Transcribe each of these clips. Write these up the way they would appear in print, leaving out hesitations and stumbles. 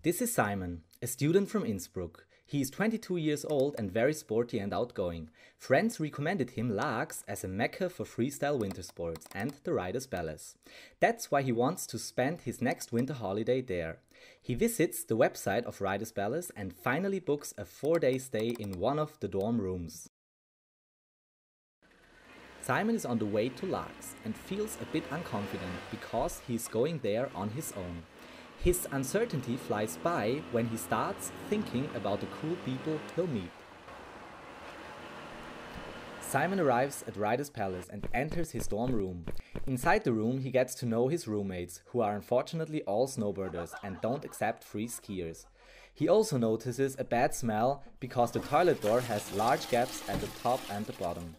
This is Simon, a student from Innsbruck. He is 22 years old and very sporty and outgoing. Friends recommended him Laax as a mecca for freestyle winter sports and the Riders Palace. That's why he wants to spend his next winter holiday there. He visits the website of Riders Palace and finally books a 4-day stay in one of the dorm rooms. Simon is on the way to Laax and feels a bit unconfident because he is going there on his own. His uncertainty flies by when he starts thinking about the cool people he'll meet. Simon arrives at Riders Palace and enters his dorm room. Inside the room he gets to know his roommates, who are unfortunately all snowboarders and don't accept free skiers. He also notices a bad smell because the toilet door has large gaps at the top and the bottom.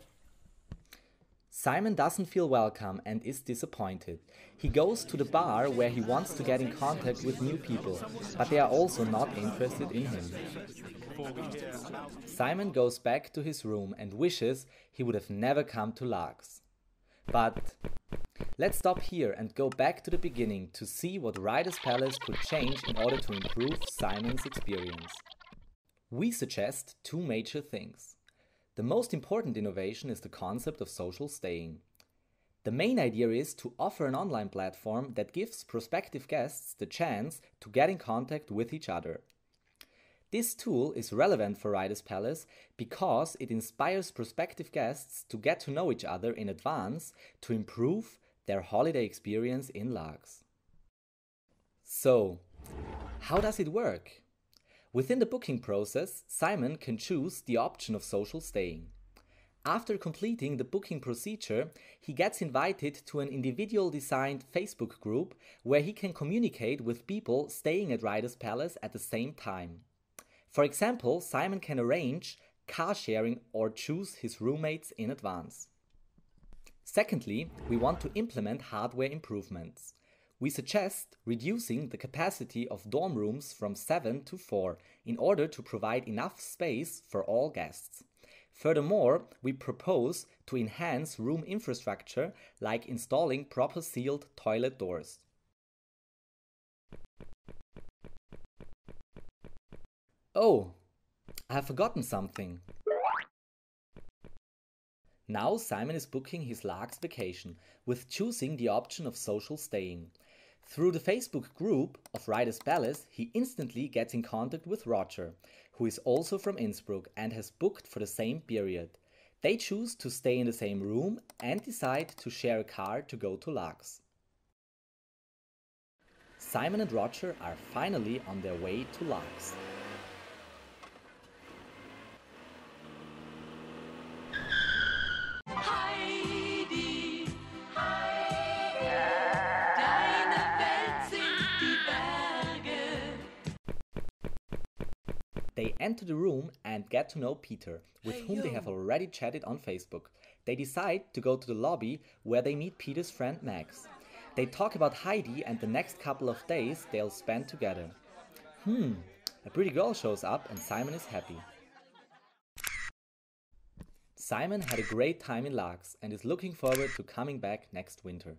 Simon doesn't feel welcome and is disappointed. He goes to the bar where he wants to get in contact with new people, but they are also not interested in him. Simon goes back to his room and wishes he would have never come to Laax. But let's stop here and go back to the beginning to see what Riders Palace could change in order to improve Simon's experience. We suggest two major things. The most important innovation is the concept of social staying. The main idea is to offer an online platform that gives prospective guests the chance to get in contact with each other. This tool is relevant for Riders Palace because it inspires prospective guests to get to know each other in advance to improve their holiday experience in Laax. So, how does it work? Within the booking process, Simon can choose the option of social staying. After completing the booking procedure, he gets invited to an individual designed Facebook group where he can communicate with people staying at Riders Palace at the same time. For example, Simon can arrange car sharing or choose his roommates in advance. Secondly, we want to implement hardware improvements. We suggest reducing the capacity of dorm rooms from 7 to 4 in order to provide enough space for all guests. Furthermore, we propose to enhance room infrastructure like installing proper sealed toilet doors. Oh, I have forgotten something. Now Simon is booking his Laax vacation with choosing the option of social staying. Through the Facebook group of Riders Palace, he instantly gets in contact with Roger, who is also from Innsbruck and has booked for the same period. They choose to stay in the same room and decide to share a car to go to Laax. Simon and Roger are finally on their way to Laax. They enter the room and get to know Peter, with whom they have already chatted on Facebook. They decide to go to the lobby where they meet Peter's friend Max. They talk about Heidi and the next couple of days they'll spend together. A pretty girl shows up and Simon is happy. Simon had a great time in Laax and is looking forward to coming back next winter.